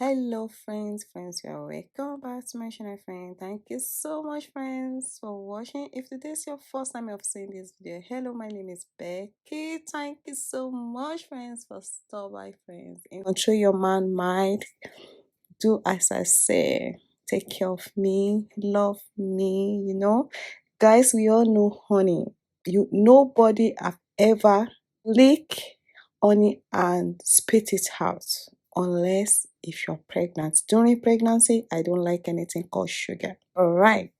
Hello friends, you are welcome back to my channel, friend. Thank you so much, friends, for watching. If today is your first time of seeing this video, hello, my name is Becky. Thank you so much, friends, for stop by, friends. And control your mind, do as I say, take care of me, love me, guys. We all know honey. Nobody have ever lick honey and spit it out unless if you're pregnant. During pregnancy, I don't like anything called sugar. All right.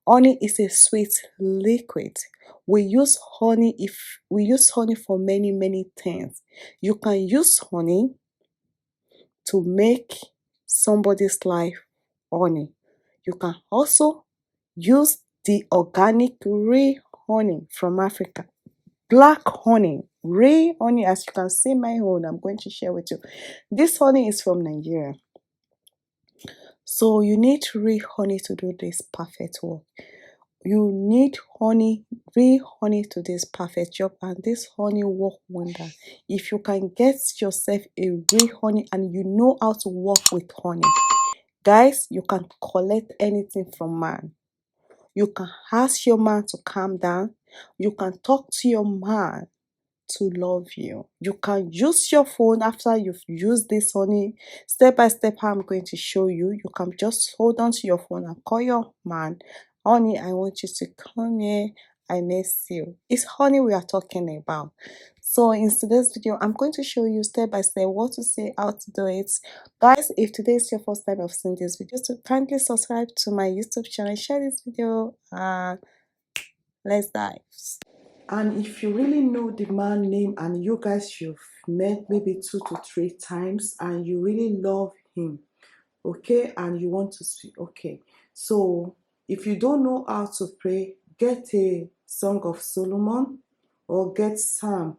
Honey is a sweet liquid. We use honey for many things. You can use honey to make somebody's life honey. You can also use the organic real honey from Africa. Black honey, real honey, as you can see my own, I'm going to share with you. This honey is from Nigeria. So you need real honey to do this perfect work. You need honey, real honey to this perfect job, and this honey work wonder. If you can get yourself a real honey and you know how to work with honey, guys, you can collect anything from man. You can ask your man to calm down. You can talk to your man to love you. You can use your phone after you've used this honey. Step by step, how I'm going to show you. You can just hold on to your phone and call your man. Honey, I want you to come here. I miss you. It's honey we are talking about. So in today's video, I'm going to show you step by step what to say, how to do it. Guys, if today is your first time of seeing this video, so kindly subscribe to my YouTube channel, share this video, and let's dive. And if you really know the man name and you guys you've met maybe 2 to 3 times and you really love him, okay, and you want to speak, okay. So if you don't know how to pray, get a Song of Solomon or get Psalm.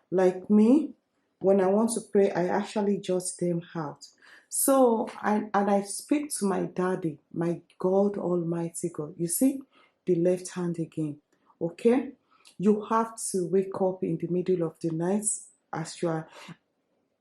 Like me, when I want to pray, I actually jot them out. So I speak to my daddy, my God, Almighty God. You see, the left hand again. Okay, you have to wake up in the middle of the night as you are.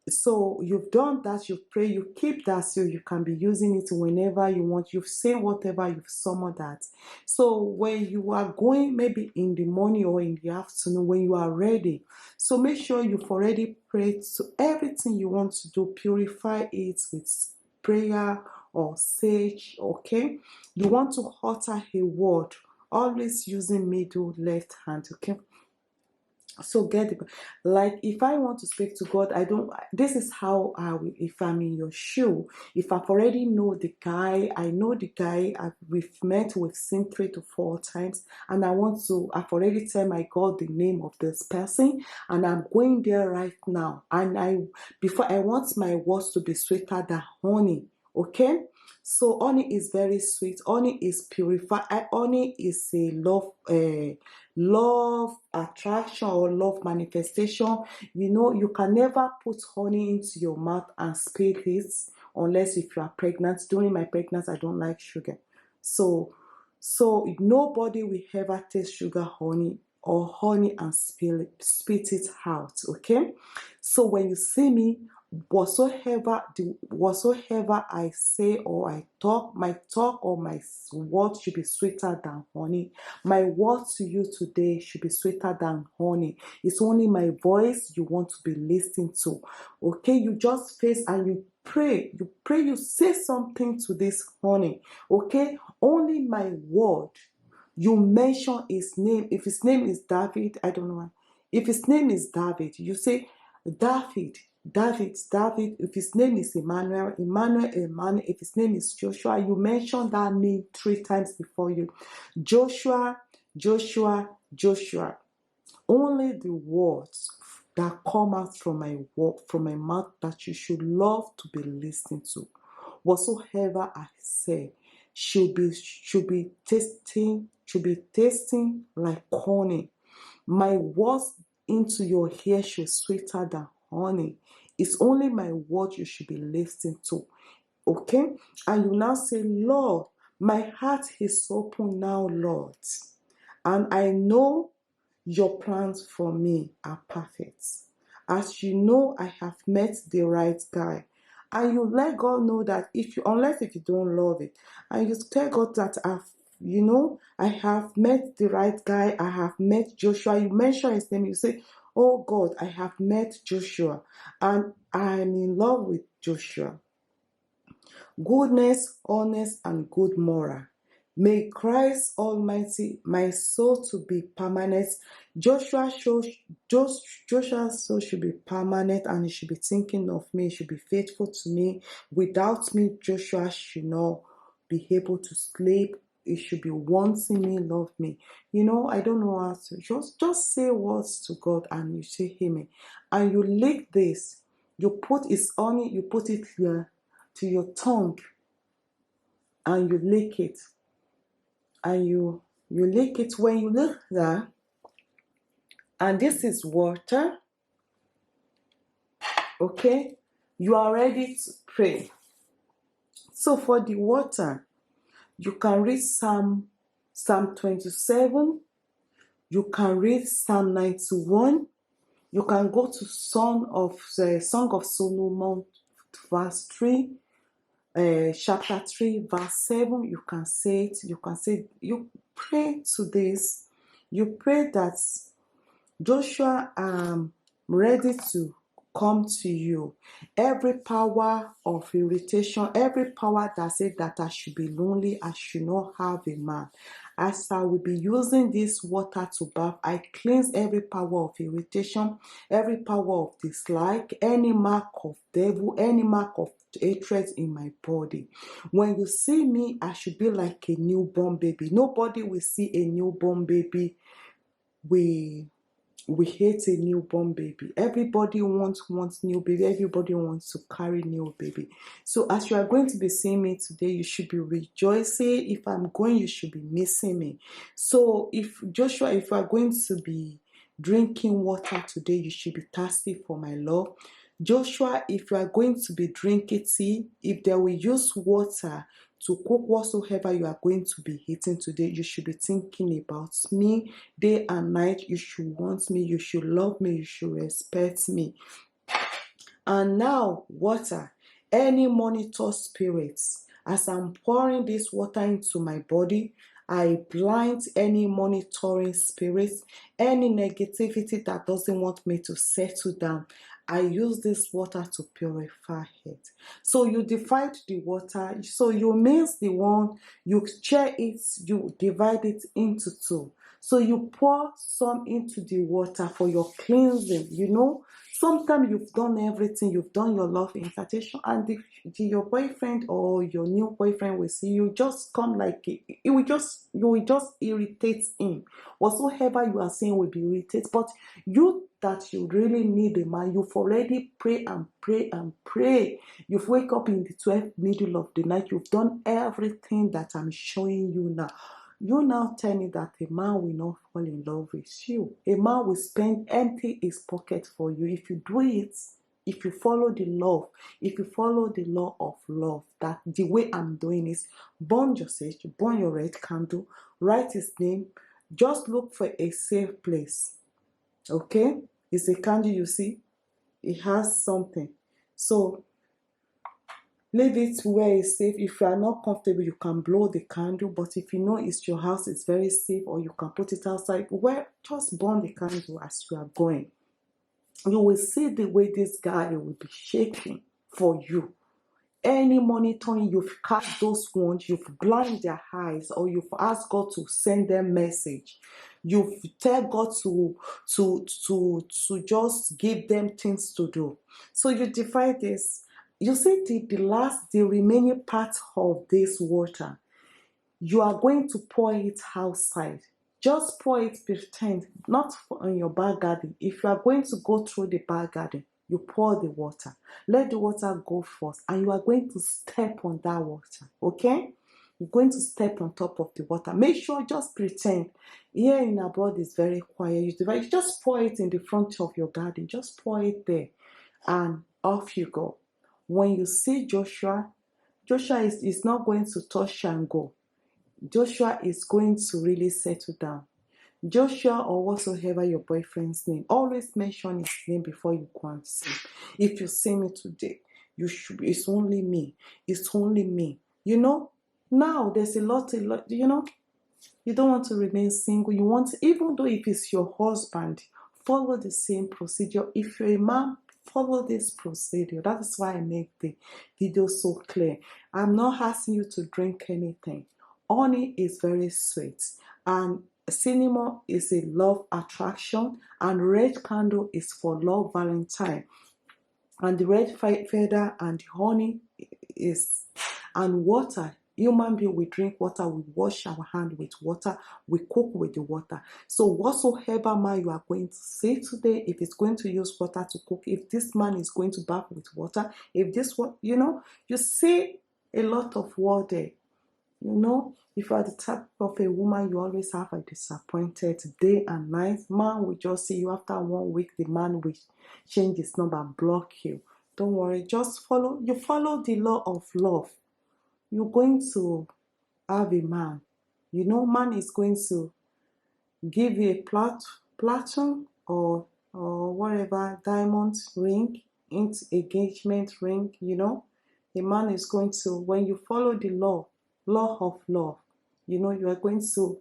So you've done that, you pray, you keep that so you can be using it whenever you want. You've said whatever, you've summoned that. So when you are going, maybe in the morning or in the afternoon, when you are ready, so make sure you've already prayed. So everything you want to do, purify it with prayer or sage, okay? You want to utter a word, always using middle left hand, okay? So get it. Like if I want to speak to God, I don't. This is how I will. If I'm in your shoe, if I've already know the guy, I know the guy. We've met, we've seen 3 to 4 times, and I want to. I've already tell my God the name of this person, and I'm going there right now. And before I want my words to be sweeter than honey. Okay. So honey is very sweet. Honey is purified. Honey is a love attraction or love manifestation. You can never put honey into your mouth and spill it unless if you are pregnant. During my pregnancy, I don't like sugar. So nobody will ever taste sugar honey or honey and spit it out. Okay. So when you see me, whatsoever I say or I talk, my talk or my word should be sweeter than honey. My word to you today should be sweeter than honey. It's only my voice you want to be listening to. Okay, you just face and you pray. You say something to this honey. Okay, only my word. You mention his name. If his name is David, I don't know. If his name is David, you say David. David. If his name is Emmanuel. If his name is Joshua, you mention that name 3 times before you. Joshua. Only the words that come out from my mouth that you should love to be listening to. Whatsoever I say should be tasting like honey. My words into your ear should sweeter than honey. It's only my word you should be listening to. Okay? And you now say, Lord, my heart is open now, Lord. And I know your plans for me are perfect. As you know, I have met the right guy. And you let God know that unless if you don't love it, and you tell God that I have met the right guy, I have met Joshua. You mention his name, you say, oh God, I have met Joshua and I'm in love with Joshua. Goodness, honest, and good moral. May Christ Almighty my soul to be permanent. Joshua's soul should be permanent, and he should be thinking of me, he should be faithful to me. Without me, Joshua should not be able to sleep. He should be wanting me, love me. I don't know how to. Just say words to God and you say amen. And you lick this. You put his honey, you put it here to your tongue and you lick it. And you lick it. When you lick that, and this is water, okay, you are ready to pray. So for the water, you can read Psalm 27, you can read Psalm 91, you can go to Song of Solomon, verse 3, chapter 3, verse 7. You can say it. You pray to this. You pray that Joshua, I'm ready to come to you. Every power of irritation, every power that said that I should be lonely, I should not have a man. As I will be using this water to bath, I cleanse every power of irritation, every power of dislike, any mark of devil, any mark of hatred in my body. When you see me, I should be like a newborn baby. Nobody will see a newborn baby. We hate a newborn baby. Everybody wants new baby. Everybody wants to carry new baby. So as you are going to be seeing me today, you should be rejoicing. If I'm going, you should be missing me. So if you are going to be drinking water today, you should be thirsty for my love. Joshua, if you are going to be drinking tea, if they will use water to cook whatsoever you are going to be eating today, you should be thinking about me day and night. You should want me, you should love me, you should respect me. And now, water, any monitor spirits, as I'm pouring this water into my body, I blind any monitoring spirits, any negativity that doesn't want me to settle down. I use this water to purify it. So you divide the water. So you mix the one, you share it, you divide it into two. So you pour some into the water for your cleansing. Sometimes you've done everything, you've done your love invitation, and your boyfriend or your new boyfriend will see you, just come like you will just irritate him. Whatsoever you are saying will be irritated. But you that you really need a man, you've already pray and pray and pray. You've wake up in the 12th middle of the night, you've done everything that I'm showing you now. You now tell me that a man will not fall in love with you. A man will empty his pocket for you. If you do it, if you follow the law, if you follow the law of love, that the way I'm doing is burn your sage, burn your red candle, write his name, just look for a safe place. Okay? It's a candle, you see? It has something. So leave it where it's safe. If you are not comfortable, you can blow the candle. But if you know it's your house, it's very safe, or you can put it outside. Well, just burn the candle as you are going. You will see the way this guy will be shaking for you. Any monitoring, you've cast those ones, you've blinded their eyes, or you've asked God to send them message. You've tell God to just give them things to do. So you divide this. You see the remaining part of this water, you are going to pour it outside. Just pour it, pretend, not on your back garden. If you are going to go through the back garden, you pour the water. Let the water go first, and you are going to step on that water, okay? You're going to step on top of the water. Make sure, just pretend. Here in abroad, it's very quiet. You just pour it in the front of your garden. Just pour it there, and off you go. When you see Joshua is not going to touch and go. Joshua is going to really settle down. Joshua, or whatsoever your boyfriend's name, always mention his name before you go and see. If you see me today, You should, it's only me. It's only me. You know, now there's a lot, you know, you don't want to remain single. You want, even though if it's your husband, follow the same procedure. If you're a man, follow this procedure. That is why I make the video so clear. I'm not asking you to drink anything. Honey is very sweet, and cinnamon is a love attraction, and red candle is for love Valentine, and the red feather and the honey is, and water. Human being, we drink water, we wash our hand with water, we cook with the water. So whatsoever man you are going to say today, if it's going to use water to cook, if this man is going to bath with water, if this one, you know, you see a lot of word there. You know, if you are the type of a woman, you always have a disappointed day and night. Man will just see you after 1 week, the man will change his number and block you. Don't worry, just follow the law of love. You're going to have a man. You know, man is going to give you a platinum or whatever diamond ring, engagement ring. You know, a man is going to, when you follow the law of love, you know, you're going to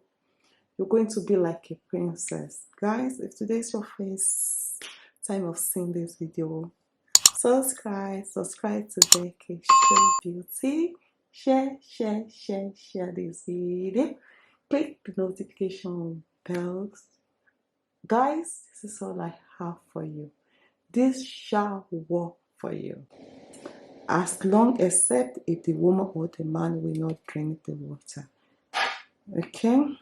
be like a princess. Guys, if today's your first time of seeing this video, subscribe to Bekkyshow Beauty. Share this video. Click the notification bells. Guys, this is all I have for you. This shall work for you, as long except if the woman or the man will not drink the water. Okay?